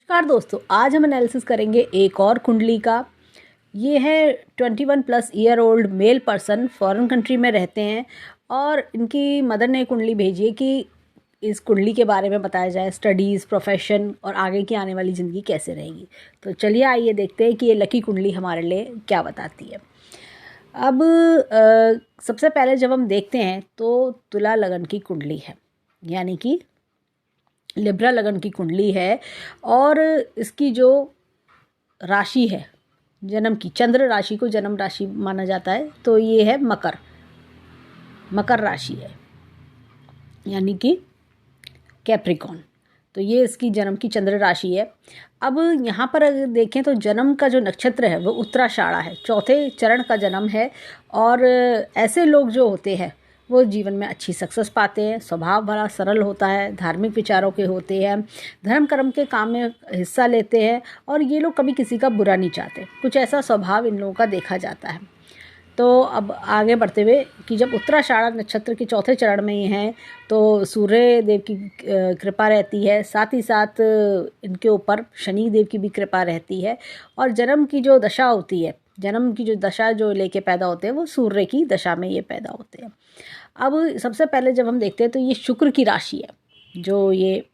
नमस्कार दोस्तों, आज हम एनालिसिस करेंगे एक और कुंडली का। ये है 21+ year old male person, foreign country में रहते हैं और इनकी मदर ने कुंडली भेजी है कि इस कुंडली के बारे में बताया जाए, स्टडीज़, प्रोफेशन और आगे की आने वाली ज़िंदगी कैसे रहेगी। तो चलिए आइए देखते हैं कि ये लकी कुंडली हमारे लिए क्या बताती है। अब सबसे पहले जब हम देखते हैं तो तुला लगन की कुंडली है, यानी कि लिब्रा लगन की कुंडली है। और इसकी जो राशि है जन्म की, चंद्र राशि को जन्म राशि माना जाता है, तो ये है मकर राशि है, यानी कि कैप्रिकॉन। तो ये इसकी जन्म की चंद्र राशि है। अब यहाँ पर अगर देखें तो जन्म का जो नक्षत्र है वो उत्तराषाढ़ा है, चौथे चरण का जन्म है। और ऐसे लोग जो होते हैं वो जीवन में अच्छी सक्सेस पाते हैं, स्वभाव बड़ा सरल होता है, धार्मिक विचारों के होते हैं, धर्म कर्म के काम में हिस्सा लेते हैं और ये लोग कभी किसी का बुरा नहीं चाहते। कुछ ऐसा स्वभाव इन लोगों का देखा जाता है। तो अब आगे बढ़ते हुए कि जब उत्तराषाढ़ा नक्षत्र के चौथे चरण में ये हैं तो सूर्य देव की कृपा रहती है, साथ ही साथ इनके ऊपर शनि देव की भी कृपा रहती है। और जन्म की जो दशा होती है, जन्म की जो दशा जो लेके पैदा होते हैं वो सूर्य की दशा में ये पैदा होते हैं। अब सबसे पहले जब हम देखते हैं तो ये शुक्र की राशि है, जो ये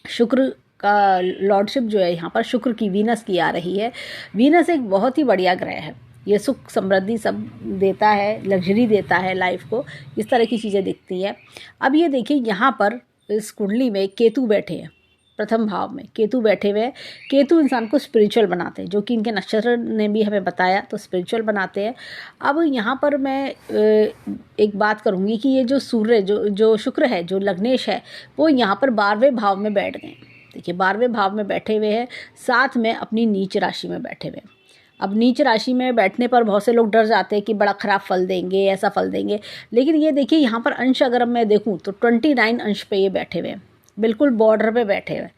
शुक्र का लॉर्डशिप जो है यहाँ पर शुक्र की, वीनस की आ रही है। वीनस एक बहुत ही बढ़िया ग्रह है, ये सुख समृद्धि सब देता है, लग्जरी देता है लाइफ को, इस तरह की चीज़ें दिखती हैं। अब ये देखिए यहाँ पर इस कुंडली में केतु बैठे हैं, प्रथम भाव में केतु बैठे हुए हैं। केतु इंसान को स्पिरिचुअल बनाते हैं, जो कि इनके नक्षत्र ने भी हमें बताया, तो स्पिरिचुअल बनाते हैं। अब यहाँ पर मैं एक बात करूँगी कि ये जो सूर्य जो शुक्र है, जो लग्नेश है, वो यहाँ पर 12वें भाव में बैठ गए। देखिए 12वें भाव में बैठे हुए हैं, साथ में अपनी नीच राशि में बैठे हुए हैं। अब नीच राशि में बैठने पर बहुत से लोग डर जाते हैं कि बड़ा ख़राब फल देंगे, ऐसा फल देंगे, लेकिन ये देखिए यहाँ पर अंश अगर मैं देखूँ तो 29 अंश पे ये बैठे हुए हैं, बिल्कुल बॉर्डर पे बैठे हुए।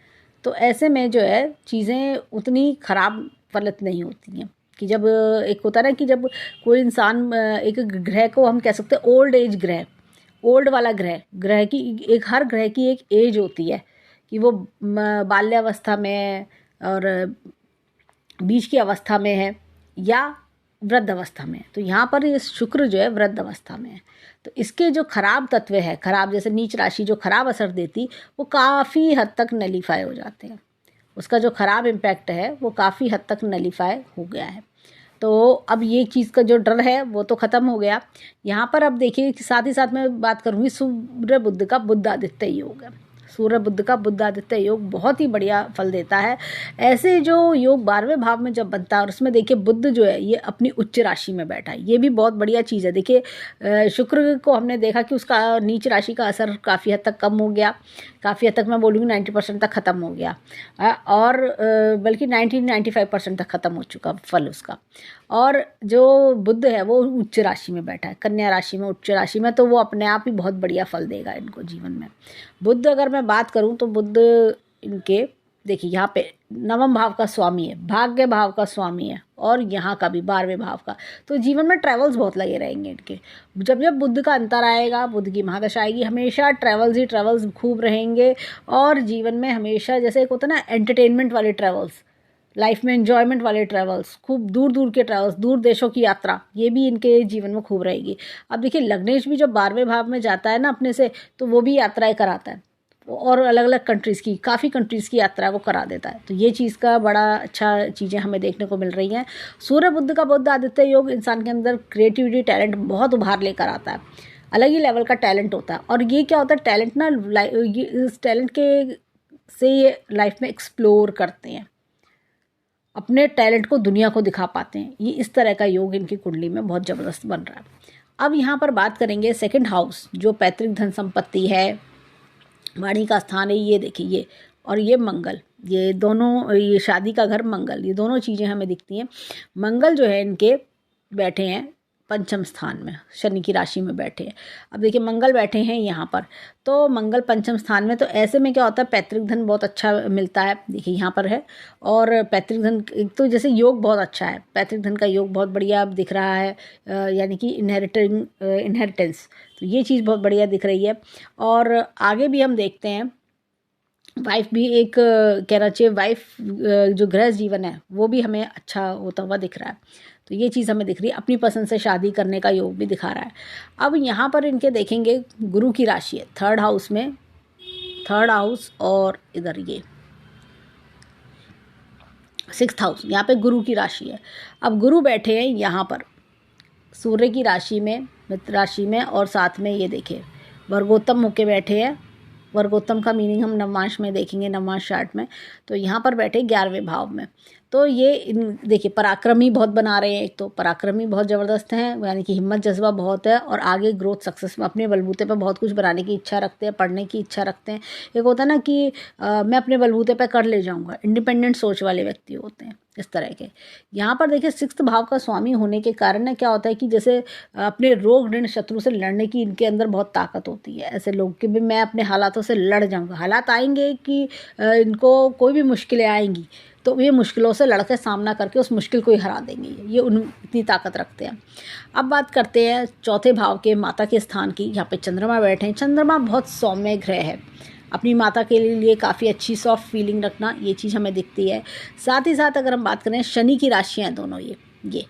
तो ऐसे में जो है चीज़ें उतनी ख़राब फलित नहीं होती हैं। कि जब एक होता है ना कि जब कोई इंसान, एक ग्रह को हम कह सकते हैं ओल्ड एज ग्रह, ओल्ड वाला ग्रह की एक, हर ग्रह की एक एज होती है कि वो बाल्यावस्था में और बीच की अवस्था में है या वृद्ध अवस्था में है। तो यहाँ पर ये शुक्र जो है वृद्ध अवस्था में है, तो इसके जो खराब तत्व है, खराब जैसे नीच राशि जो खराब असर देती, वो काफ़ी हद तक नलीफाई हो जाते हैं। उसका जो खराब इम्पैक्ट है वो काफ़ी हद तक नलीफाई हो गया है। तो अब ये चीज़ का जो डर है वो तो ख़त्म हो गया। यहाँ पर अब देखिए कि साथ ही साथ मैं बात करूँगी सूर्य बुध का बुधादित्य योग है। सूर्य बुध का बुधादित्य योग बहुत ही बढ़िया फल देता है। ऐसे जो योग 12वें भाव में जब बनता है और उसमें देखिए बुध जो है ये अपनी उच्च राशि में बैठा है, ये भी बहुत बढ़िया चीज़ है। देखिए शुक्र को हमने देखा कि उसका नीच राशि का असर काफ़ी हद तक कम हो गया, काफ़ी हद तक मैं बोलूँगी 90% तक ख़त्म हो गया, और बल्कि 95% तक ख़त्म हो चुका फल उसका। और जो बुध है वो उच्च राशि में बैठा है, कन्या राशि में, उच्च राशि में, तो वो अपने आप ही बहुत बढ़िया फल देगा इनको जीवन में। बुध अगर मैं बात करूं तो बुध इनके देखिए यहाँ पे 9वें भाव का स्वामी है, भाग्य भाव का स्वामी है, और यहाँ का भी 12वें भाव का। तो जीवन में ट्रैवल्स बहुत लगे रहेंगे इनके। जब जब बुध का अंतर आएगा, बुध की महादशा आएगी, हमेशा ट्रैवल्स ही ट्रैवल्स खूब रहेंगे। और जीवन में हमेशा जैसे एक होता है ना एंटरटेनमेंट वाले ट्रैवल्स, लाइफ में एंजॉयमेंट वाले ट्रैवल्स, खूब दूर दूर के ट्रैवल्स, दूर देशों की यात्रा, ये भी इनके जीवन में खूब रहेगी। अब देखिए लग्नेश भी जब 12वें भाव में जाता है ना अपने से, तो वो भी यात्राएं कराता है, और अलग अलग कंट्रीज़ की, काफ़ी कंट्रीज़ की यात्रा वो करा देता है। तो ये चीज़ का बड़ा अच्छा चीज़ें हमें देखने को मिल रही हैं। सूर्य बुध का बुध आदित्य योग इंसान के अंदर क्रिएटिविटी, टैलेंट बहुत उभार लेकर आता है, अलग ही लेवल का टैलेंट होता है। और ये क्या होता है टैलेंट ना, इस टैलेंट के से ये लाइफ में एक्सप्लोर करते हैं, अपने टैलेंट को दुनिया को दिखा पाते हैं। ये इस तरह का योग इनकी कुंडली में बहुत ज़बरदस्त बन रहा है। अब यहाँ पर बात करेंगे सेकंड हाउस, जो पैतृक धन संपत्ति है, वाणी का स्थान है। ये देखिए ये, और ये मंगल, ये दोनों, ये शादी का घर मंगल, ये दोनों चीज़ें हमें दिखती हैं। मंगल जो है इनके बैठे हैं पंचम स्थान में, शनि की राशि में बैठे हैं। अब देखिए मंगल बैठे हैं यहाँ पर, तो मंगल पंचम स्थान में, तो ऐसे में क्या होता है पैतृक धन बहुत अच्छा मिलता है। देखिए यहाँ पर है, और पैतृक धन तो जैसे योग बहुत अच्छा है, पैतृक धन का योग बहुत बढ़िया दिख रहा है, यानी कि इनहेरिटेंस, तो ये चीज़ बहुत बढ़िया दिख रही है। और आगे भी हम देखते हैं वाइफ भी एक कहना चाहिए वाइफ जो गृह जीवन है वो भी हमें अच्छा होता हुआ दिख रहा है। तो ये चीज़ हमें दिख रही है, अपनी पसंद से शादी करने का योग भी दिखा रहा है। अब यहाँ पर इनके देखेंगे गुरु की राशि है थर्ड हाउस में, थर्ड हाउस और इधर ये सिक्स्थ हाउस, यहाँ पे गुरु की राशि है। अब गुरु बैठे हैं यहाँ पर सूर्य की राशि में, मित्र राशि में, और साथ में ये देखिए वर्गोत्तम होके बैठे हैं। वर्गोत्तम का मीनिंग हम नवमांश में देखेंगे, नवमांश चार्ट में। तो यहाँ पर बैठे 11वें भाव में। तो ये देखिए पराक्रमी बहुत बना रहे हैं, एक तो पराक्रमी बहुत ज़बरदस्त हैं, यानी कि हिम्मत जज्बा बहुत है और आगे ग्रोथ सक्सेस में अपने बलबूते पर बहुत कुछ बनाने की इच्छा रखते हैं, पढ़ने की इच्छा रखते हैं। एक होता है ना कि मैं अपने बलबूते पर कर ले जाऊँगा, इंडिपेंडेंट सोच वाले व्यक्ति होते हैं इस तरह के। यहाँ पर देखिए सिक्स्थ भाव का स्वामी होने के कारण ना क्या होता है कि जैसे अपने रोग ऋण शत्रु से लड़ने की इनके अंदर बहुत ताकत होती है। ऐसे लोग कि भी मैं अपने हालातों से लड़ जाऊँगा, हालात आएंगे कि इनको कोई भी मुश्किलें आएंगी तो ये मुश्किलों से लड़कर सामना करके उस मुश्किल को ही हरा देंगे, ये इतनी ताकत रखते हैं। अब बात करते हैं चौथे भाव के माता के स्थान की। यहाँ पे चंद्रमा बैठे हैं। चंद्रमा बहुत सौम्य ग्रह है, अपनी माता के लिए काफ़ी अच्छी सॉफ्ट फीलिंग रखना, ये चीज़ हमें दिखती है। साथ ही साथ अगर हम बात करें शनि की राशियाँ हैं दोनों ये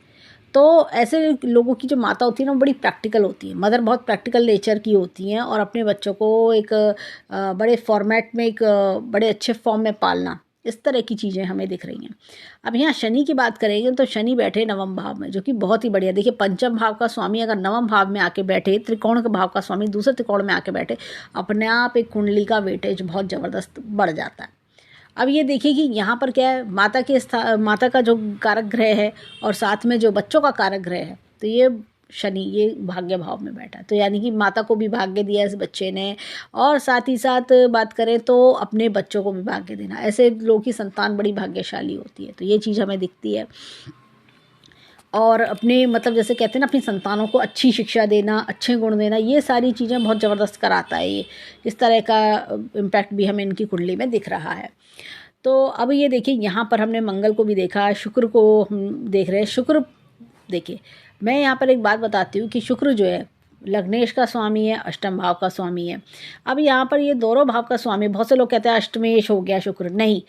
तो ऐसे लोगों की जो माता होती है ना वो बड़ी प्रैक्टिकल होती है। मदर बहुत प्रैक्टिकल नेचर की होती हैं और अपने बच्चों को एक बड़े फॉर्मेट में, एक बड़े अच्छे फॉर्म में पालना, इस तरह की चीज़ें हमें दिख रही हैं। अब यहाँ शनि की बात करेंगे तो शनि बैठे नवम भाव में, जो कि बहुत ही बढ़िया। देखिए पंचम भाव का स्वामी अगर नवम भाव में आके बैठे, त्रिकोण के भाव का स्वामी दूसरे त्रिकोण में आके बैठे, अपने आप एक कुंडली का वेटेज बहुत ज़बरदस्त बढ़ जाता है। अब ये देखिए कि यहाँ पर क्या है, माता का जो कारक ग्रह है और साथ में जो बच्चों का कारक ग्रह है, तो ये शनि ये भाग्य भाव में बैठा है। तो यानी कि माता को भी भाग्य दिया इस बच्चे ने, और साथ ही साथ बात करें तो अपने बच्चों को भी भाग्य देना। ऐसे लोगों की संतान बड़ी भाग्यशाली होती है, तो ये चीज़ हमें दिखती है। और अपने मतलब जैसे कहते हैं ना, अपनी संतानों को अच्छी शिक्षा देना, अच्छे गुण देना, ये सारी चीज़ें बहुत ज़बरदस्त कराता है ये। इस तरह का इम्पैक्ट भी हमें इनकी कुंडली में दिख रहा है। तो अब ये देखिए यहाँ पर हमने मंगल को भी देखा, शुक्र को हम देख रहे हैं। शुक्र देखिए, मैं यहाँ पर एक बात बताती हूँ कि शुक्र जो है लग्नेश का स्वामी है, अष्टम भाव का स्वामी है। अब यहाँ पर ये दोनों भाव का स्वामी, बहुत से लोग कहते हैं अष्टमेश हो गया शुक्र, नहीं,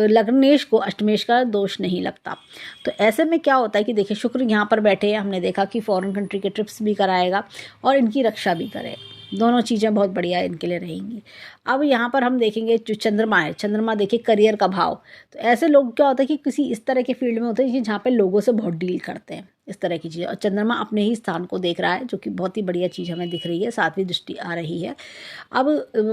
लग्नेश को अष्टमेश का दोष नहीं लगता। तो ऐसे में क्या होता है कि देखिए शुक्र यहाँ पर बैठे हैं, हमने देखा कि फॉरेन कंट्री के ट्रिप्स भी कराएगा और इनकी रक्षा भी करेगा, दोनों चीज़ें बहुत बढ़िया इनके लिए रहेंगी। अब यहाँ पर हम देखेंगे जो चंद्रमा है, चंद्रमा देखिए करियर का भाव। तो ऐसे लोग क्या होता है कि किसी इस तरह के फील्ड में होते हैं कि जहाँ पे लोगों से बहुत डील करते हैं, इस तरह की चीज़ें। और चंद्रमा अपने ही स्थान को देख रहा है, जो कि बहुत ही बढ़िया चीज़ हमें दिख रही है, सातवीं दृष्टि आ रही है। अब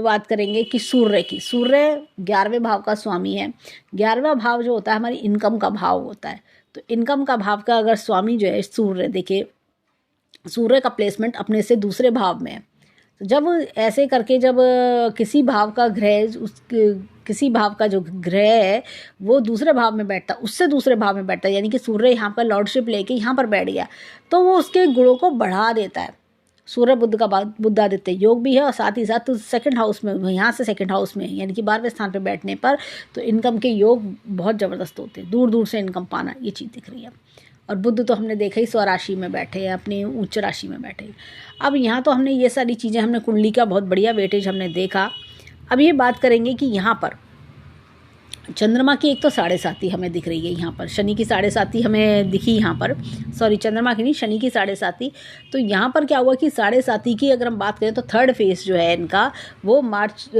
बात करेंगे कि सूर्य की। सूर्य 11वें भाव का स्वामी है। 11वां भाव जो होता है हमारी इनकम का भाव होता है। तो इनकम का भाव का अगर स्वामी जो है सूर्य, देखिए सूर्य का प्लेसमेंट अपने से दूसरे भाव में है। जब ऐसे करके जब किसी भाव का ग्रह किसी भाव का जो ग्रह है वो दूसरे भाव में बैठता, उससे दूसरे भाव में बैठता है, यानी कि सूर्य यहाँ पर लॉर्डशिप लेके यहाँ पर बैठ गया, तो वो उसके गुणों को बढ़ा देता है। सूर्य बुध का बुद्धादित्य योग भी है और साथ ही साथ तो सेकंड हाउस में, यहाँ से सेकंड हाउस में, यानी कि 12वें स्थान पर बैठने पर तो इनकम के योग बहुत ज़बरदस्त होते हैं, दूर दूर से इनकम पाना, ये चीज़ दिख रही है। और बुध तो हमने देखा ही स्वराशि में बैठे हैं, अपनी उच्च राशि में बैठे हैं। अब यहाँ तो हमने ये सारी चीज़ें, हमने कुंडली का बहुत बढ़िया वेटेज हमने देखा। अब ये बात करेंगे कि यहाँ पर चंद्रमा की एक तो 7.5 हमें दिख रही है, यहाँ पर शनि की 7.5 हमें दिखी यहाँ पर, सॉरी चंद्रमा की नहीं, शनि की 7.5। तो यहाँ पर क्या हुआ कि 7.5 की अगर हम बात करें तो थर्ड फेज जो है इनका वो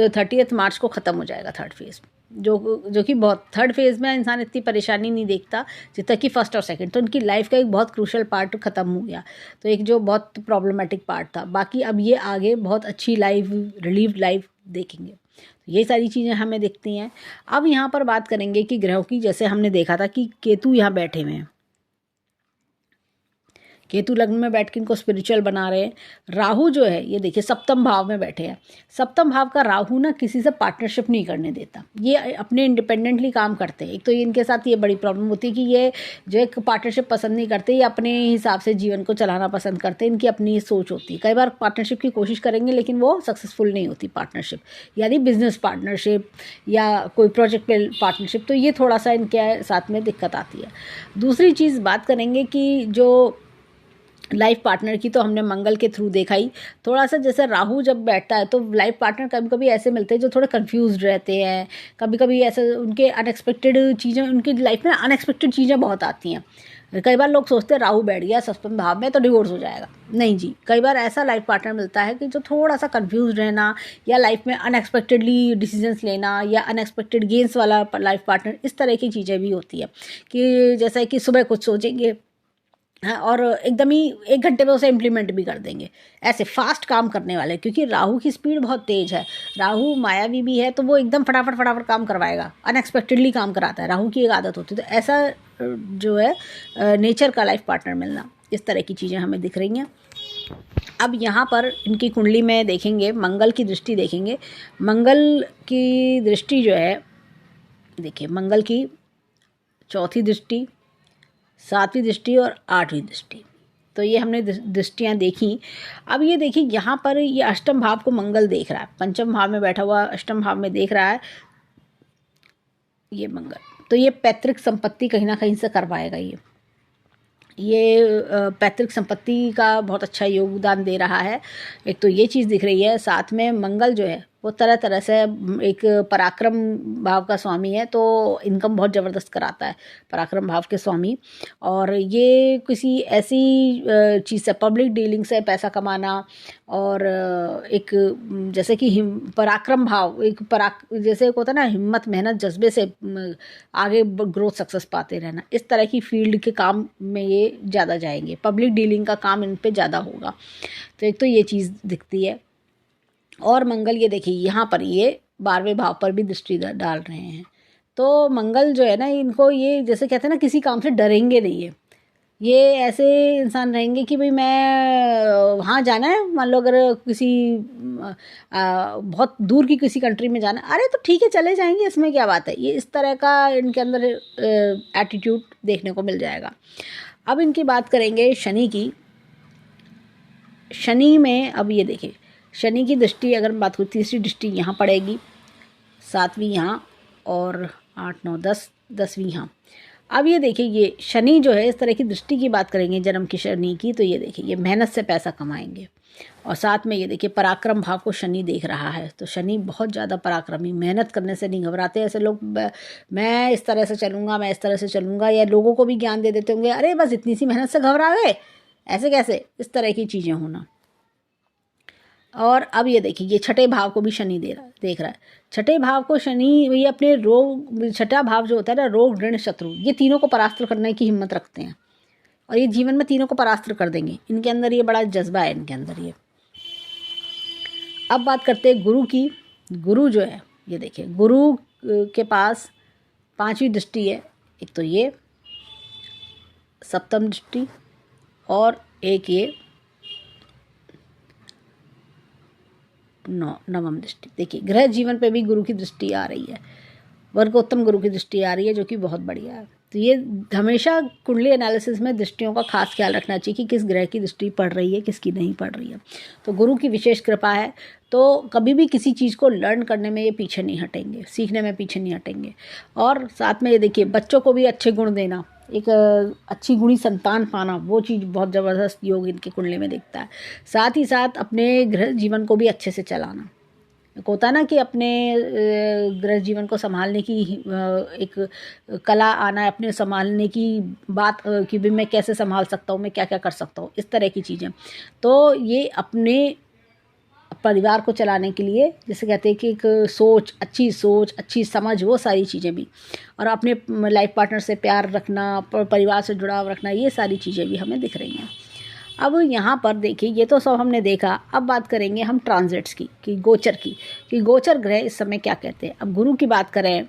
30 मार्च को ख़त्म हो जाएगा। थर्ड फेज जो कि बहुत, थर्ड फेज में इंसान इतनी परेशानी नहीं देखता जितना कि फर्स्ट और सेकंड। तो उनकी लाइफ का एक बहुत क्रूशल पार्ट ख़त्म हो गया, तो एक जो बहुत प्रॉब्लमेटिक पार्ट था। बाकी अब ये आगे बहुत अच्छी लाइफ, रिलीव्ड लाइफ देखेंगे। तो ये सारी चीज़ें हमें दिखती हैं। अब यहाँ पर बात करेंगे कि ग्रहों की, जैसे हमने देखा था कि केतु यहाँ बैठे हुए हैं, केतु लग्न में बैठ के इनको स्पिरिचुअल बना रहे हैं। राहु जो है ये देखिए सप्तम भाव में बैठे हैं। सप्तम भाव का राहु ना किसी से पार्टनरशिप नहीं करने देता, ये अपने इंडिपेंडेंटली काम करते हैं। एक तो इनके साथ ये बड़ी प्रॉब्लम होती है कि ये जो एक पार्टनरशिप पसंद नहीं करते, ये अपने हिसाब से जीवन को चलाना पसंद करते हैं, इनकी अपनी सोच होती है। कई बार पार्टनरशिप की कोशिश करेंगे लेकिन वो सक्सेसफुल नहीं होती पार्टनरशिप, यानी बिजनेस पार्टनरशिप या कोई प्रोजेक्ट पे पार्टनरशिप, तो ये थोड़ा सा इनके साथ में दिक्कत आती है। दूसरी चीज़ बात करेंगे कि जो लाइफ पार्टनर की तो हमने मंगल के थ्रू देखा ही। थोड़ा सा जैसे राहु जब बैठता है तो लाइफ पार्टनर कभी कभी ऐसे मिलते हैं जो थोड़े कंफ्यूज रहते हैं, कभी कभी ऐसे उनके अनएक्सपेक्टेड चीज़ें, उनकी लाइफ में अनएक्सपेक्टेड चीज़ें बहुत आती हैं। कई बार लोग सोचते हैं राहु बैठ गया सप्तम भाव में तो डिवोर्स हो जाएगा, नहीं जी। कई बार ऐसा लाइफ पार्टनर मिलता है कि जो थोड़ा सा कंफ्यूज रहना या लाइफ में अनएक्सपेक्टेडली डिसीजंस लेना या अनएक्सपेक्टेड गेन्स वाला लाइफ पार्टनर, इस तरह की चीज़ें भी होती है कि जैसा कि सुबह कुछ सोचेंगे, हाँ, और एकदम ही 1 घंटे में उसे इम्प्लीमेंट भी कर देंगे, ऐसे फास्ट काम करने वाले। क्योंकि राहु की स्पीड बहुत तेज है, राहु मायावी भी है तो वो एकदम फटाफट फटाफट काम करवाएगा, अनएक्सपेक्टेडली काम कराता है, राहु की एक आदत होती है। तो ऐसा जो है नेचर का लाइफ पार्टनर मिलना, इस तरह की चीज़ें हमें दिख रही हैं। अब यहाँ पर इनकी कुंडली में देखेंगे, मंगल की दृष्टि देखेंगे। मंगल की दृष्टि जो है, देखिए मंगल की 4थी दृष्टि, 7वीं दृष्टि और 8वीं दृष्टि, तो ये हमने दृष्टियाँ देखी। अब ये देखिए यहाँ पर ये अष्टम भाव को मंगल देख रहा है, पंचम भाव में बैठा हुआ अष्टम भाव में देख रहा है ये मंगल। तो ये पैतृक संपत्ति कहीं ना कहीं से करवाएगा। ये पैतृक संपत्ति का बहुत अच्छा योगदान दे रहा है। एक तो ये चीज़ दिख रही है, साथ में मंगल जो है वो तरह तरह से एक पराक्रम भाव का स्वामी है, तो इनकम बहुत ज़बरदस्त कराता है पराक्रम भाव के स्वामी। और ये किसी ऐसी चीज़ से, पब्लिक डीलिंग से पैसा कमाना, और एक जैसे कि पराक्रम भाव, एक जैसे एक होता है ना, हिम्मत, मेहनत, जज्बे से आगे ग्रोथ सक्सेस पाते रहना, इस तरह की फील्ड के काम में ये ज़्यादा जाएंगे। पब्लिक डीलिंग का काम इन पे ज़्यादा होगा। तो एक तो ये चीज़ दिखती है। और मंगल ये देखिए यहाँ पर ये 12वें भाव पर भी दृष्टि डाल रहे हैं। तो मंगल जो है ना, इनको ये जैसे कहते हैं ना, किसी काम से डरेंगे नहीं है। ये ऐसे इंसान रहेंगे कि भाई मैं वहाँ जाना है, मान लो अगर किसी बहुत दूर की किसी कंट्री में जाना है, अरे तो ठीक है चले जाएंगे, इसमें क्या बात है। ये इस तरह का इनके अंदर एटीट्यूड देखने को मिल जाएगा। अब इनकी बात करेंगे शनि की। शनि में अब ये देखिए, शनि की दृष्टि अगर बात करूँ, तीसरी दृष्टि यहाँ पड़ेगी, 7वीं यहाँ, और 8, 9, 10, 10वीं यहाँ। अब ये देखिए, ये शनि जो है, इस तरह की दृष्टि की बात करेंगे जन्म की शनि की, तो ये देखिए ये मेहनत से पैसा कमाएंगे। और साथ में ये देखिए पराक्रम भाव को शनि देख रहा है, तो शनि बहुत ज़्यादा पराक्रमी, मेहनत करने से नहीं घबराते। ऐसे लोग मैं इस तरह से चलूँगा, मैं इस तरह से चलूँगा, या लोगों को भी ज्ञान दे देते होंगे, अरे बस इतनी सी मेहनत से घबरा गए, ऐसे कैसे, इस तरह की चीज़ें होना। और अब ये देखिए, ये छठे भाव को भी शनि देख रहा है। छठे भाव को शनि, ये अपने रोग, छठा भाव जो होता है ना, रोग, ऋण, शत्रु, ये तीनों को परास्त करने की हिम्मत रखते हैं, और ये जीवन में तीनों को परास्त कर देंगे। इनके अंदर ये बड़ा जज्बा है इनके अंदर ये। अब बात करते हैं गुरु की। गुरु जो है, ये देखिए गुरु के पास 5वीं दृष्टि है। एक तो ये सप्तम दृष्टि, और एक ये नवम दृष्टि। देखिए गृह जीवन पे भी गुरु की दृष्टि आ रही है, वर्गोत्तम गुरु की दृष्टि आ रही है, जो कि बहुत बढ़िया है। तो ये हमेशा कुंडली एनालिसिस में दृष्टियों का खास ख्याल रखना चाहिए कि किस ग्रह की दृष्टि पड़ रही है, किसकी नहीं पड़ रही है। तो गुरु की विशेष कृपा है, तो कभी भी किसी चीज़ को लर्न करने में ये पीछे नहीं हटेंगे, सीखने में पीछे नहीं हटेंगे। और साथ में ये देखिए, बच्चों को भी अच्छे गुण देना, एक अच्छी गुणी संतान पाना, वो चीज़ बहुत ज़बरदस्त योग इनकी कुंडली में दिखता है। साथ ही साथ अपने गृह जीवन को भी अच्छे से चलाना। एक होता है ना कि अपने गृह जीवन को संभालने की एक कला आना है, अपने संभालने की बात कि भी मैं कैसे संभाल सकता हूँ, मैं क्या क्या कर सकता हूँ, इस तरह की चीज़ें। तो ये अपने परिवार को चलाने के लिए, जैसे कहते हैं कि एक सोच, अच्छी समझ, वो सारी चीज़ें भी, और अपने लाइफ पार्टनर से प्यार रखना, परिवार से जुड़ाव रखना, ये सारी चीज़ें भी हमें दिख रही हैं। अब यहाँ पर देखिए, ये तो सब हमने देखा। अब बात करेंगे हम ट्रांजिट्स की, कि गोचर की, कि गोचर ग्रह इस समय क्या कहते हैं। अब गुरु की बात करें,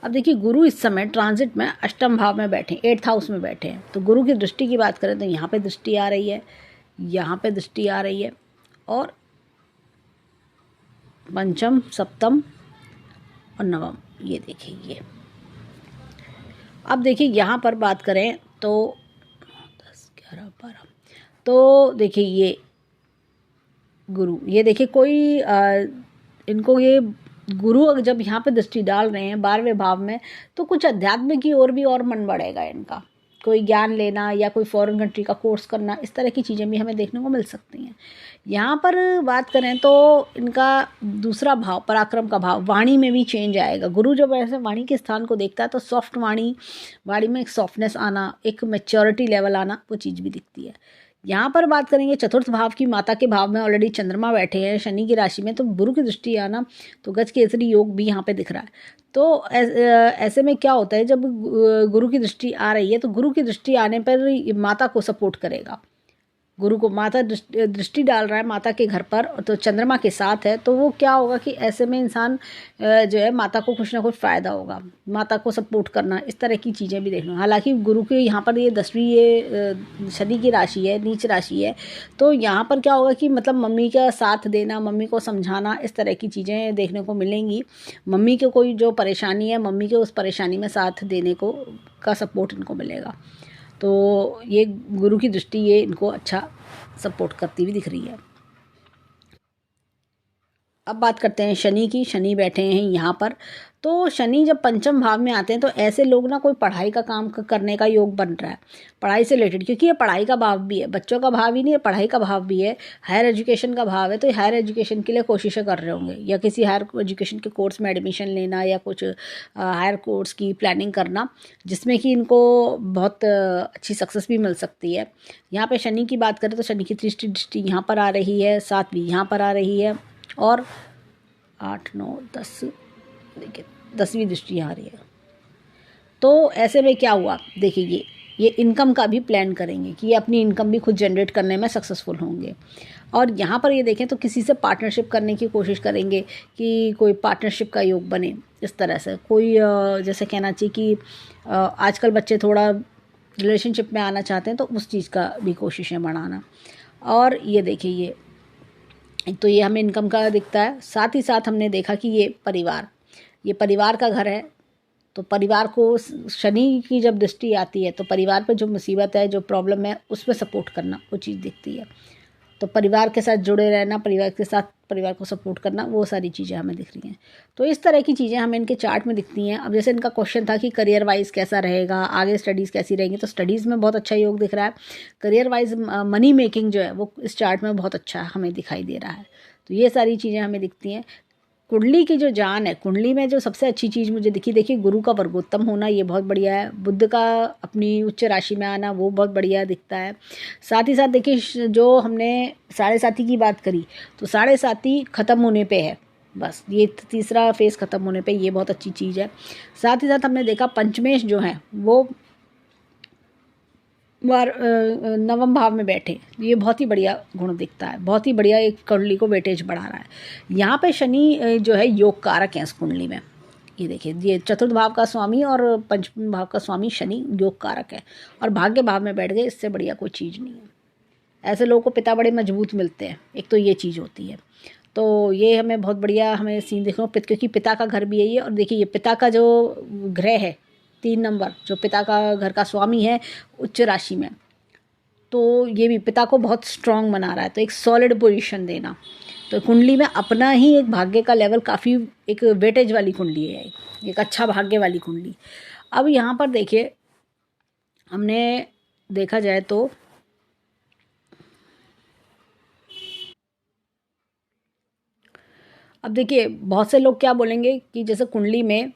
अब देखिए गुरु इस समय ट्रांजिट में अष्टम भाव में बैठे, 8th हाउस में बैठे हैं। तो गुरु की दृष्टि की बात करें तो यहाँ पे दृष्टि आ रही है, यहाँ पे दृष्टि आ रही है, और पंचम, सप्तम और नवम, ये देखिए ये। अब देखिए यहाँ पर बात करें तो 10, 11, 12, तो देखिए ये गुरु, ये देखिए कोई इनको ये गुरु जब यहाँ पे दृष्टि डाल रहे हैं 12वें भाव में, तो कुछ अध्यात्म की ओर भी और मन बढ़ेगा इनका, कोई ज्ञान लेना या कोई फॉरेन कंट्री का कोर्स करना, इस तरह की चीज़ें भी हमें देखने को मिल सकती हैं। यहाँ पर बात करें तो इनका दूसरा भाव, पराक्रम का भाव, वाणी में भी चेंज आएगा। गुरु जब ऐसे वाणी के स्थान को देखता है तो सॉफ्ट वाणी, वाणी में एक सॉफ्टनेस आना, एक मैच्योरिटी लेवल आना, वो चीज़ भी दिखती है। यहाँ पर बात करेंगे चतुर्थ भाव की, माता के भाव में ऑलरेडी चंद्रमा बैठे हैं शनि की राशि में, तो गुरु की दृष्टि आना, तो गज केसरी योग भी यहाँ पे दिख रहा है। तो ऐसे में क्या होता है, जब गुरु की दृष्टि आ रही है तो गुरु की दृष्टि आने पर माता को सपोर्ट करेगा। गुरु को माता दृष्टि डाल रहा है माता के घर पर, तो चंद्रमा के साथ है, तो वो क्या होगा कि ऐसे में इंसान जो है माता को कुछ ना कुछ फ़ायदा होगा, माता को सपोर्ट करना, इस तरह की चीज़ें भी देखना। हालांकि गुरु के यहाँ पर ये 10वीं ये शनि की राशि है, नीच राशि है, तो यहाँ पर क्या होगा कि मतलब मम्मी का साथ देना, मम्मी को समझाना, इस तरह की चीज़ें देखने को मिलेंगी। मम्मी के कोई जो परेशानी है, मम्मी के उस परेशानी में साथ देने को का सपोर्ट इनको मिलेगा। तो ये गुरु की दृष्टि ये इनको अच्छा सपोर्ट करती हुई दिख रही है। अब बात करते हैं शनि की। शनि बैठे हैं यहाँ पर, तो शनि जब पंचम भाव में आते हैं तो ऐसे लोग ना कोई पढ़ाई का काम करने का योग बन रहा है, पढ़ाई से रिलेटेड, क्योंकि ये पढ़ाई का भाव भी है, बच्चों का भाव ही नहीं है, पढ़ाई का भाव भी है, हायर एजुकेशन का भाव है। तो हायर एजुकेशन के लिए कोशिशें कर रहे होंगे, या किसी हायर एजुकेशन के कोर्स में एडमिशन लेना, या कुछ हायर कोर्स की प्लानिंग करना, जिसमें कि इनको बहुत अच्छी सक्सेस भी मिल सकती है। यहाँ पे शनि की बात करें तो शनि की दृष्टि यहाँ पर आ रही है, 7वीं यहाँ पर आ रही है, और 8, 9, 10, देखिए 10वीं दृष्टि आ रही है। तो ऐसे में क्या हुआ, देखिए ये इनकम का भी प्लान करेंगे कि ये अपनी इनकम भी खुद जनरेट करने में सक्सेसफुल होंगे। और यहाँ पर ये देखें तो किसी से पार्टनरशिप करने की कोशिश करेंगे कि कोई पार्टनरशिप का योग बने। इस तरह से कोई जैसे कहना चाहिए कि आजकल बच्चे थोड़ा रिलेशनशिप में आना चाहते हैं, तो उस चीज़ का भी कोशिशें बढ़ाना। और ये देखिए तो ये हमें इनकम का दिखता है। साथ ही साथ हमने देखा कि ये परिवार का घर है, तो परिवार को शनि की जब दृष्टि आती है तो परिवार पे जो मुसीबत है, जो प्रॉब्लम है, उस पर सपोर्ट करना, वो चीज़ दिखती है। तो परिवार के साथ जुड़े रहना, परिवार के साथ परिवार को सपोर्ट करना, वो सारी चीज़ें हमें दिख रही हैं। तो इस तरह की चीज़ें हमें इनके चार्ट में दिखती हैं। अब जैसे इनका क्वेश्चन था कि करियर वाइज कैसा रहेगा, आगे स्टडीज़ कैसी रहेंगी, तो स्टडीज़ में बहुत अच्छा योग दिख रहा है। करियर वाइज मनी मेकिंग जो है वो इस चार्ट में बहुत अच्छा हमें दिखाई दे रहा है। तो ये सारी चीज़ें हमें दिखती हैं। कुंडली की जो जान है, कुंडली में जो सबसे अच्छी चीज़ मुझे दिखी, देखिए गुरु का वर्गोत्तम होना, ये बहुत बढ़िया है। बुध का अपनी उच्च राशि में आना, वो बहुत बढ़िया दिखता है। साथ ही साथ देखिए जो हमने 7.5 की बात करी, तो 7.5 ख़त्म होने पे है, बस ये तीसरा फेज़ ख़त्म होने पे, ये बहुत अच्छी चीज़ है। साथ ही साथ हमने देखा पंचमेश जो है वो नवम भाव में बैठे, ये बहुत ही बढ़िया गुण दिखता है, बहुत ही बढ़िया एक कुंडली को वेटेज बढ़ा रहा है। यहाँ पे शनि जो है योग कारक है इस कुंडली में। ये देखिए, ये चतुर्थ भाव का स्वामी और पंचम भाव का स्वामी शनि योग कारक है, और भाग्य भाव में बैठ गए, इससे बढ़िया कोई चीज़ नहीं है। ऐसे लोगों को पिता बड़े मजबूत मिलते हैं, एक तो ये चीज़ होती है। तो ये हमें बहुत बढ़िया हमें सीन देखो, क्योंकि पिता का घर भी है ये। और देखिए ये पिता का जो ग्रह है 3 नंबर, जो पिता का घर का स्वामी है उच्च राशि में, तो ये भी पिता को बहुत स्ट्रांग बना रहा है, तो एक सॉलिड पोजीशन देना। तो कुंडली में अपना ही एक भाग्य का लेवल काफ़ी एक वेटेज वाली कुंडली है, एक अच्छा भाग्य वाली कुंडली। अब यहाँ पर देखिए हमने देखा जाए तो अब देखिए बहुत से लोग क्या बोलेंगे कि जैसे कुंडली में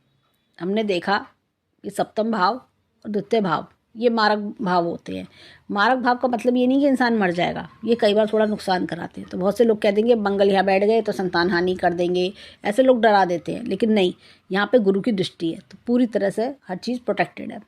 हमने देखा कि सप्तम भाव और द्वितीय भाव ये मारक भाव होते हैं। मारक भाव का मतलब ये नहीं कि इंसान मर जाएगा, ये कई बार थोड़ा नुकसान कराते हैं। तो बहुत से लोग कह देंगे मंगल यहाँ बैठ गए तो संतान हानि कर देंगे, ऐसे लोग डरा देते हैं, लेकिन नहीं, यहाँ पे गुरु की दृष्टि है तो पूरी तरह से हर चीज़ प्रोटेक्टेड है।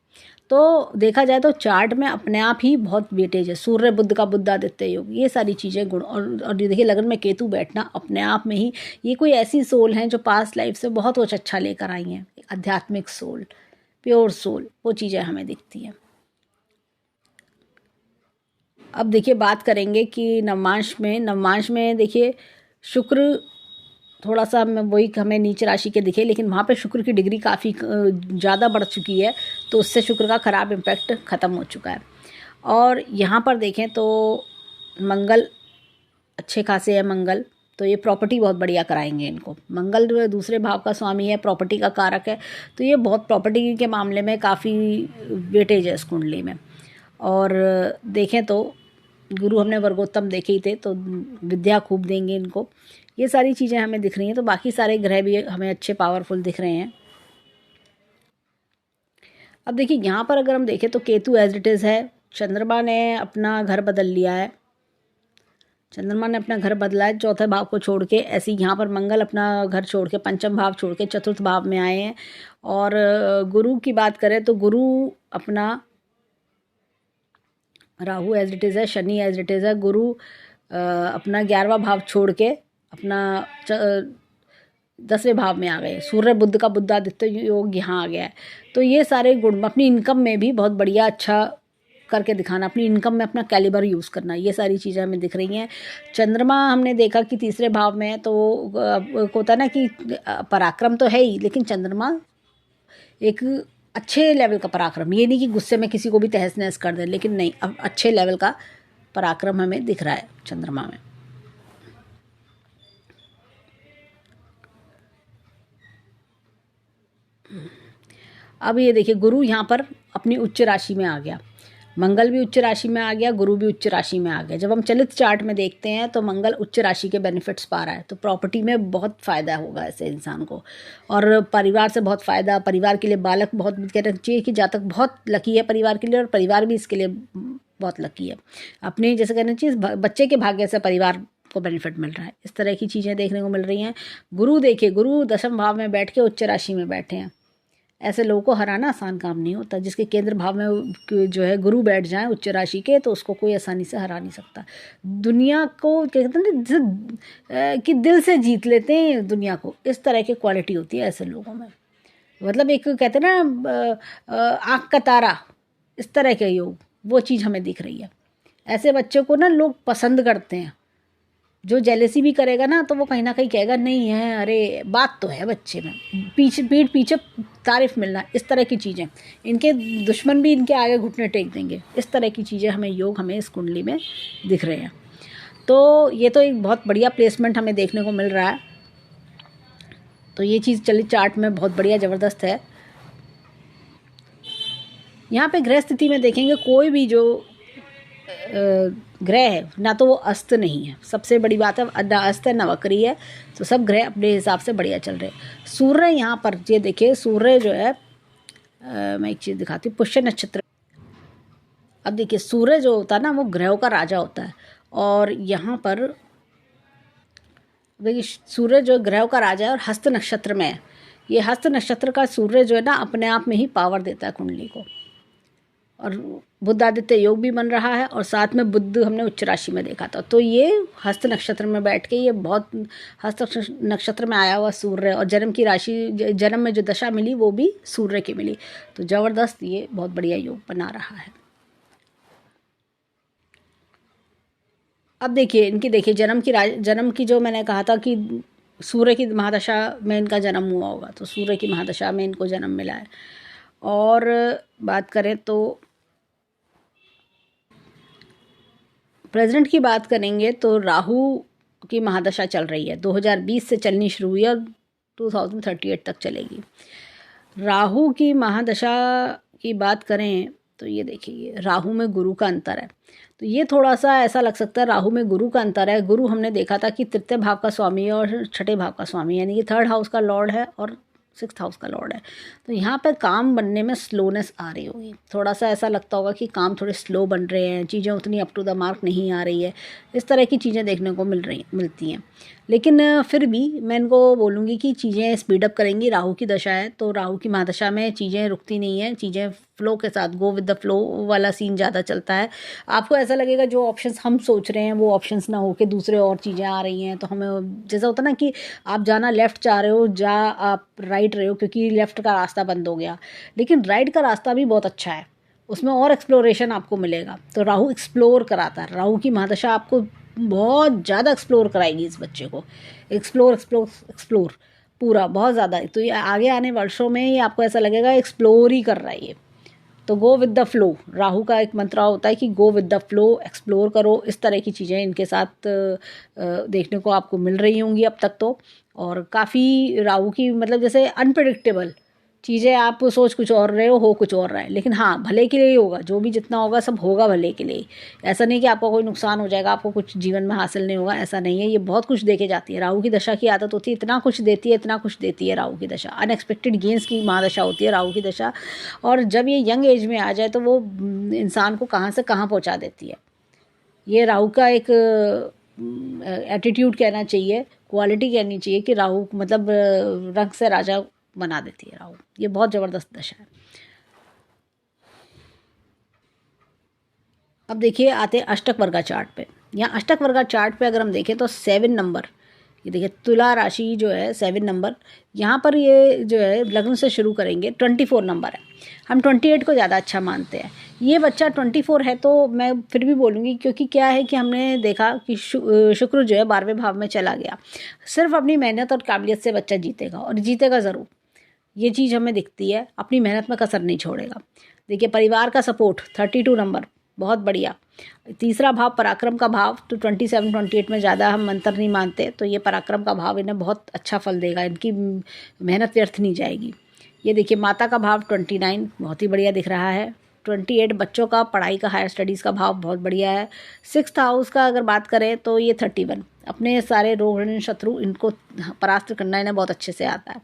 तो देखा जाए तो चार्ट में अपने आप ही बहुत वेटेज है। सूर्य बुध का बुद्धादित्य योग, ये सारी चीज़ें गुण। और देखिए लगन में केतु बैठना अपने आप में ही, ये कोई ऐसी सोल हैं जो पास्ट लाइफ से बहुत कुछ अच्छा लेकर आई हैं, आध्यात्मिक सोल, प्योर सोल, वो चीज़ें हमें दिखती हैं। अब देखिए बात करेंगे कि नवमांश में देखिए शुक्र थोड़ा सा वही हमें नीच राशि के दिखे, लेकिन वहाँ पे शुक्र की डिग्री काफ़ी ज़्यादा बढ़ चुकी है, तो उससे शुक्र का ख़राब इम्पैक्ट ख़त्म हो चुका है। और यहाँ पर देखें तो मंगल अच्छे खासे है, मंगल तो ये प्रॉपर्टी बहुत बढ़िया कराएंगे इनको। मंगल जो है दूसरे भाव का स्वामी है, प्रॉपर्टी का कारक है, तो ये बहुत प्रॉपर्टी के मामले में काफ़ी वेटेज है इस कुंडली में। और देखें तो गुरु हमने वर्गोत्तम देखे ही थे, तो विद्या खूब देंगे इनको। ये सारी चीज़ें हमें दिख रही हैं। तो बाकी सारे ग्रह भी हमें अच्छे पावरफुल दिख रहे हैं। अब देखिए यहाँ पर अगर हम देखें तो केतु एज इट इज़ है, चंद्रमा ने अपना घर बदल लिया है, चंद्रमा ने अपना घर बदला है चौथे भाव को छोड़ के। ऐसे ही यहाँ पर मंगल अपना घर छोड़ के, पंचम भाव छोड़ के चतुर्थ भाव में आए हैं। और गुरु की बात करें तो गुरु अपना, राहु एज इट इज़ है, शनि एज इट इज़ है, गुरु अपना 11वां भाव छोड़ के अपना 10वें भाव में आ गए। सूर्य बुध का बुद्धादित्य योग यहाँ आ गया है। तो ये सारे गुण अपनी इनकम में भी बहुत बढ़िया अच्छा करके दिखाना, अपनी इनकम में अपना कैलिबर यूज़ करना, ये सारी चीज़ें हमें दिख रही हैं। चंद्रमा हमने देखा कि तीसरे भाव में है, तो होता है ना कि पराक्रम तो है ही, लेकिन चंद्रमा एक अच्छे लेवल का पराक्रम, ये नहीं कि गुस्से में किसी को भी तहस नहस कर दे, लेकिन नहीं, अब अच्छे लेवल का पराक्रम हमें दिख रहा है चंद्रमा में। अब ये देखिए गुरु यहाँ पर अपनी उच्च राशि में आ गया, मंगल भी उच्च राशि में आ गया, गुरु भी उच्च राशि में आ गया। जब हम चलित चार्ट में देखते हैं तो मंगल उच्च राशि के बेनिफिट्स पा रहा है, तो प्रॉपर्टी में बहुत फ़ायदा होगा ऐसे इंसान को, और परिवार से बहुत फ़ायदा, परिवार के लिए बालक बहुत, कहना चाहिए कि जातक बहुत लकी है परिवार के लिए, और परिवार भी इसके लिए बहुत लकी है। अपने जैसे कहना चाहिए बच्चे के भाग्य से परिवार को बेनिफिट मिल रहा है, इस तरह की चीज़ें देखने को मिल रही हैं। गुरु देखिए, गुरु दशम भाव में बैठ के उच्च राशि में बैठे हैं। ऐसे लोगों को हराना आसान काम नहीं होता। जिसके केंद्र भाव में जो है गुरु बैठ जाए उच्च राशि के, तो उसको कोई आसानी से हरा नहीं सकता। दुनिया को कहते हैं ना कि दिल से जीत लेते हैं दुनिया को, इस तरह की क्वालिटी होती है ऐसे लोगों में। मतलब एक कहते हैं ना आँख का तारा, इस तरह के योग, वो चीज़ हमें दिख रही है। ऐसे बच्चे को ना लोग पसंद करते हैं। जो जेलेसी भी करेगा ना, तो वो कहीं ना कहीं कहेगा नहीं है, अरे बात तो है बच्चे में, पीठ पीछे तारीफ मिलना, इस तरह की चीज़ें। इनके दुश्मन भी इनके आगे घुटने टेक देंगे, इस तरह की चीज़ें हमें योग हमें इस कुंडली में दिख रहे हैं। तो ये तो एक बहुत बढ़िया प्लेसमेंट हमें देखने को मिल रहा है। तो ये चीज़ चलित चार्ट में बहुत बढ़िया ज़बरदस्त है। यहाँ पे ग्रह स्थिति में देखेंगे, कोई भी जो ग्रह है ना, तो वो अस्त नहीं है, सबसे बड़ी बात है, ना अस्त है ना वक्री है, तो सब ग्रह अपने हिसाब से बढ़िया चल रहे हैं। सूर्य यहाँ पर ये देखिए, सूर्य जो है मैं एक चीज़ दिखाती हूँ, पुष्य नक्षत्र। अब देखिए सूर्य जो होता है ना, वो ग्रहों का राजा होता है, और यहाँ पर देखिए सूर्य जो ग्रहों का राजा है और हस्त नक्षत्र में है। ये हस्त नक्षत्र का सूर्य जो है ना, अपने आप में ही पावर देता है कुंडली को, और बुद्धादित्य योग भी बन रहा है, और साथ में बुद्ध हमने उच्च राशि में देखा था। तो ये हस्त नक्षत्र में बैठ के, ये बहुत हस्त नक्षत्र में आया हुआ सूर्य, और जन्म की राशि, जन्म में जो दशा मिली वो भी सूर्य की मिली, तो ज़बरदस्त ये बहुत बढ़िया योग बना रहा है। अब देखिए इनकी, देखिए जन्म की जो मैंने कहा था कि सूर्य की महादशा में इनका जन्म हुआ होगा, तो सूर्य की महादशा में इनको जन्म मिला है। और बात करें तो प्रेजेंट की बात करेंगे तो राहु की महादशा चल रही है, 2020 से चलनी शुरू हुई और 2038 तक चलेगी। राहु की महादशा की बात करें तो ये देखिए, राहु में गुरु का अंतर है, तो ये थोड़ा सा ऐसा लग सकता है राहु में गुरु का अंतर है। गुरु हमने देखा था कि तृतीय भाव का स्वामी है और छठे भाव का स्वामी, यानी कि थर्ड हाउस का लॉर्ड है और सिक्स्थ हाउस का लॉर्ड है। तो यहाँ पर काम बनने में स्लोनेस आ रही होगी, थोड़ा सा ऐसा लगता होगा कि काम थोड़े स्लो बन रहे हैं, चीज़ें उतनी अप टू द मार्क नहीं आ रही है, इस तरह की चीज़ें देखने को मिलती हैं। लेकिन फिर भी मैं इनको बोलूँगी कि चीज़ें स्पीडअप करेंगी। राहु की दशा है, तो राहु की महादशा में चीज़ें रुकती नहीं हैं, चीज़ें फ्लो के साथ, गो विद द फ्लो वाला सीन ज़्यादा चलता है। आपको ऐसा लगेगा जो ऑप्शंस हम सोच रहे हैं वो ऑप्शंस ना होके दूसरे और चीज़ें आ रही हैं, तो हमें जैसा होता ना कि आप जाना लेफ़्ट चाह रहे हो, आप राइट रहे हो क्योंकि लेफ़्ट का रास्ता बंद हो गया, लेकिन राइट का रास्ता भी बहुत अच्छा है, उसमें और एक्सप्लोरेशन आपको मिलेगा। तो राहु एक्सप्लोर कराता है, राहु की महादशा आपको बहुत ज़्यादा एक्सप्लोर कराएगी, इस बच्चे को एक्सप्लोर पूरा बहुत ज़्यादा। तो ये आगे आने वर्षों में ये आपको ऐसा लगेगा एक्सप्लोर ही कर रहा है ये, तो go with the flow, Rahu का एक मंत्र होता है कि go with the flow, explore करो। इस तरह की चीज़ें इनके साथ देखने को आपको मिल रही होंगी अब तक तो। और काफ़ी राहु की मतलब जैसे अनप्रिडिक्टेबल चीज़ें, आप सोच कुछ और रहे हो कुछ और रहा है, लेकिन हाँ भले के लिए ही होगा, जो भी जितना होगा सब होगा भले के लिए। ऐसा नहीं कि आपको कोई नुकसान हो जाएगा, आपको कुछ जीवन में हासिल नहीं होगा, ऐसा नहीं है। ये बहुत कुछ दे के जाती है, राहु की दशा की आदत होती है, इतना कुछ देती है, इतना कुछ देती है राहु की दशा। अनएक्सपेक्टेड गेंस की महादशा होती है राहु की दशा। और जब ये यंग एज में आ जाए तो वो इंसान को कहाँ से कहाँ पहुँचा देती है। ये राहु का एक एटीट्यूड कहना चाहिए, क्वालिटी कहनी चाहिए कि राहु मतलब रंग से राजा बना देती है राहु। ये बहुत ज़बरदस्त दशा है। अब देखिए आते हैं अष्टक वर्गा चार्ट पे। यहाँ अष्टक वर्गा चार्ट पे अगर हम देखें तो 7 नंबर, ये देखिए तुला राशि जो है 7 नंबर, यहाँ पर ये जो है लग्न से शुरू करेंगे 24 नंबर है। हम 28 को ज़्यादा अच्छा मानते हैं। ये बच्चा 24 है तो मैं फिर भी बोलूँगी, क्योंकि क्या है कि हमने देखा कि शुक्र जो है 12वें भाव में चला गया। सिर्फ अपनी मेहनत और काबिलियत से बच्चा जीतेगा, और जीतेगा ज़रूर, ये चीज़ हमें दिखती है। अपनी मेहनत में कसर नहीं छोड़ेगा। देखिए परिवार का सपोर्ट 32 नंबर, बहुत बढ़िया। तीसरा भाव पराक्रम का भाव, तो 27 28 में ज़्यादा हम अंतर नहीं मानते, तो ये पराक्रम का भाव इन्हें बहुत अच्छा फल देगा, इनकी मेहनत व्यर्थ नहीं जाएगी। ये देखिए माता का भाव 29 बहुत ही बढ़िया दिख रहा है। 28 बच्चों का पढ़ाई का, हायर स्टडीज़ का भाव बहुत बढ़िया है। 6th हाउस का अगर बात करें तो ये 31, अपने सारे रोग ऋण शत्रु इनको परास्त करना इन्हें बहुत अच्छे से आता है।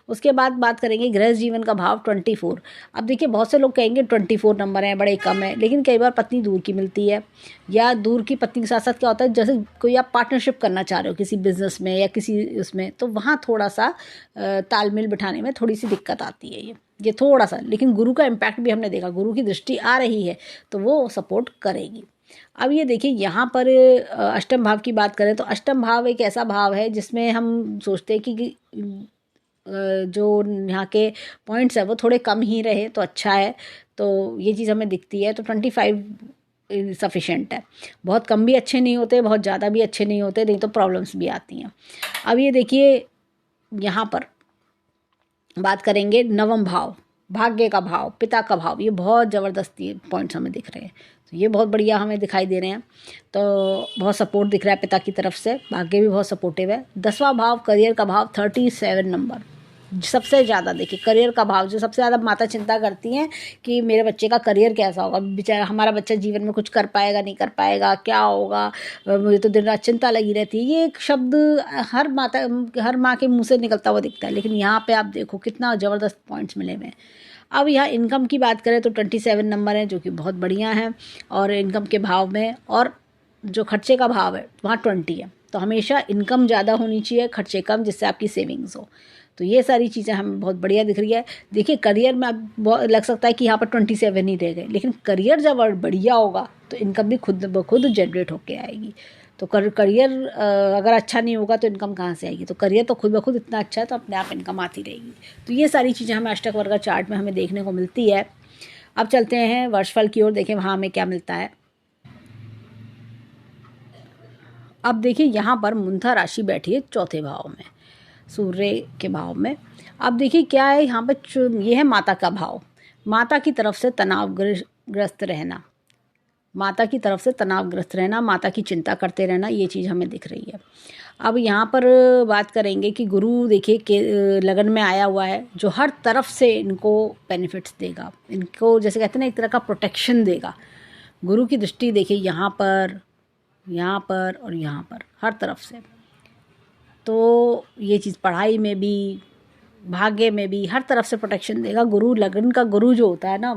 उसके बाद बात करेंगे गृह जीवन का भाव 24। अब देखिए बहुत से लोग कहेंगे 24 नंबर है बड़े कम है, लेकिन कई बार पत्नी दूर की मिलती है, या दूर की पत्नी के साथ साथ क्या होता है, जैसे कोई आप पार्टनरशिप करना चाह रहे हो किसी बिजनेस में या किसी उसमें, तो वहाँ थोड़ा सा तालमेल बिठाने में थोड़ी सी दिक्कत आती है ये थोड़ा सा। लेकिन गुरु का इम्पैक्ट भी हमने देखा, गुरु की दृष्टि आ रही है तो वो सपोर्ट करेगी। अब ये देखिए यहाँ पर अष्टम भाव की बात करें तो अष्टम भाव एक ऐसा भाव है जिसमें हम सोचते हैं कि जो यहाँ के पॉइंट्स है वो थोड़े कम ही रहे तो अच्छा है, तो ये चीज़ हमें दिखती है। तो 25 सफिशेंट है, बहुत कम भी अच्छे नहीं होते, बहुत ज़्यादा भी अच्छे नहीं होते, नहीं तो प्रॉब्लम्स भी आती हैं। अब ये देखिए यहाँ पर बात करेंगे नवम भाव, भाग्य का भाव, पिता का भाव, ये बहुत ज़बरदस्ती पॉइंट्स हमें दिख रहे हैं, तो ये बहुत बढ़िया हमें दिखाई दे रहे हैं। तो बहुत सपोर्ट दिख रहा है पिता की तरफ से, भाग्य भी बहुत सपोर्टिव है। 10वां भाव करियर का भाव 37 नंबर, सबसे ज़्यादा देखिए करियर का भाव, जो सबसे ज़्यादा माता चिंता करती हैं कि मेरे बच्चे का करियर कैसा होगा, बेचारा हमारा बच्चा जीवन में कुछ कर पाएगा नहीं कर पाएगा, क्या होगा, मुझे तो दिन रात चिंता लगी रहती है। ये एक शब्द हर माँ के मुंह से निकलता हुआ दिखता है, लेकिन यहाँ पे आप देखो कितना ज़बरदस्त पॉइंट्स मिले हुए हैं। अब यहाँ इनकम की बात करें तो 27 नंबर है, जो कि बहुत बढ़िया है, और इनकम के भाव में, और जो खर्चे का भाव है वहाँ 20 है। तो हमेशा इनकम ज़्यादा होनी चाहिए, खर्चे कम, जिससे आपकी सेविंग्स हो। तो ये सारी चीज़ें हमें बहुत बढ़िया दिख रही है। देखिए करियर में अब बहुत लग सकता है कि यहाँ पर 27 ही रह गए, लेकिन करियर जब बढ़िया होगा तो इनकम भी खुद ब खुद जनरेट होके आएगी। तो करियर अगर अच्छा नहीं होगा तो इनकम कहाँ से आएगी, तो करियर तो खुद ब खुद इतना अच्छा है तो अपने आप इनकम आती रहेगी। तो ये सारी चीज़ें हमें अष्टक वर्ग चार्ट में हमें देखने को मिलती है। अब चलते हैं वर्षफल की ओर, देखें वहाँ हमें क्या मिलता है। अब देखिए यहाँ पर मूंधा राशि बैठी है चौथे भाव में, सूर्य के भाव में। अब देखिए क्या है यहाँ पर, ये है माता का भाव, माता की तरफ से तनावग्रस्त रहना, माता की तरफ से तनावग्रस्त रहना, माता की चिंता करते रहना, ये चीज़ हमें दिख रही है। अब यहाँ पर बात करेंगे कि गुरु देखिए के लगन में आया हुआ है, जो हर तरफ से इनको बेनिफिट्स देगा, इनको जैसे कहते हैं ना एक तरह का प्रोटेक्शन देगा। गुरु की दृष्टि देखिए यहाँ पर और यहाँ पर, हर तरफ से। तो ये चीज़ पढ़ाई में भी, भाग्य में भी, हर तरफ से प्रोटेक्शन देगा। गुरु लगन का गुरु जो होता है ना,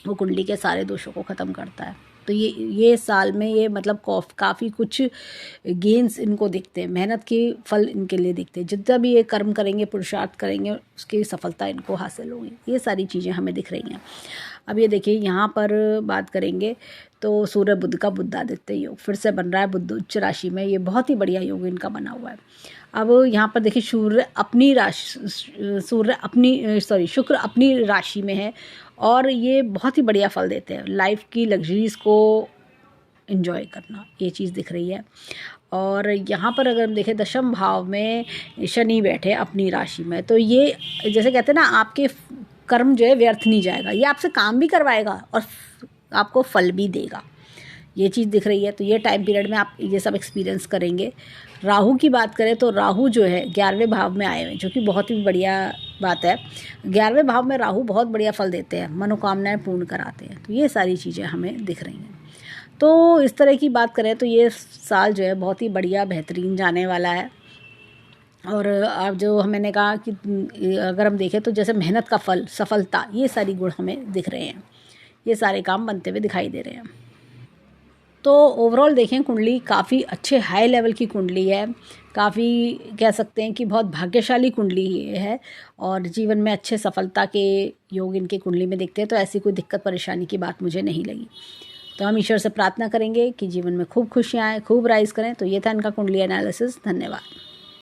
वो कुंडली के सारे दोषों को ख़त्म करता है। तो ये साल में ये मतलब काफ़ी कुछ गेन्स इनको दिखते हैं, मेहनत के फल इनके लिए दिखते हैं। जितना भी ये कर्म करेंगे, पुरुषार्थ करेंगे, उसकी सफलता इनको हासिल होगी। ये सारी चीज़ें हमें दिख रही हैं। अब ये देखिए यहाँ पर बात करेंगे तो सूर्य बुध का बुधादित्य योग फिर से बन रहा है बुध उच्च राशि में, ये बहुत ही बढ़िया योग इनका बना हुआ है। अब यहाँ पर देखिए शुक्र अपनी राशि में है, और ये बहुत ही बढ़िया फल देते हैं, लाइफ की लग्जरीज को एंजॉय करना, ये चीज़ दिख रही है। और यहाँ पर अगर हम देखें दशम भाव में शनि बैठे अपनी राशि में, तो ये जैसे कहते हैं ना आपके कर्म जो है व्यर्थ नहीं जाएगा, ये आपसे काम भी करवाएगा और आपको फल भी देगा। ये चीज़ दिख रही है। तो ये टाइम पीरियड में आप ये सब एक्सपीरियंस करेंगे। राहु की बात करें तो राहु जो है 11वें भाव में आए हुए हैं, जो कि बहुत ही बढ़िया बात है। 11वें भाव में राहु बहुत बढ़िया फल देते हैं, मनोकामनाएं पूर्ण कराते हैं। तो ये सारी चीज़ें हमें दिख रही हैं। तो इस तरह की बात करें तो ये साल जो है बहुत ही बढ़िया बेहतरीन जाने वाला है। और अब जो मैंने कहा कि अगर हम देखें तो जैसे मेहनत का फल, सफलता, ये सारी गुण हमें दिख रहे हैं। ये सारे काम बनते हुए दिखाई दे रहे हैं। तो ओवरऑल देखें कुंडली काफ़ी अच्छे हाई लेवल की कुंडली है। काफ़ी कह सकते हैं कि बहुत भाग्यशाली कुंडली ये है और जीवन में अच्छे सफलता के योग इनकी कुंडली में दिखते हैं। तो ऐसी कोई दिक्कत परेशानी की बात मुझे नहीं लगी। तो हम ईश्वर से प्रार्थना करेंगे कि जीवन में खूब खुशियाँ आएँ, खूब राइज करें। तो ये था इनका कुंडली एनालिसिस। धन्यवाद।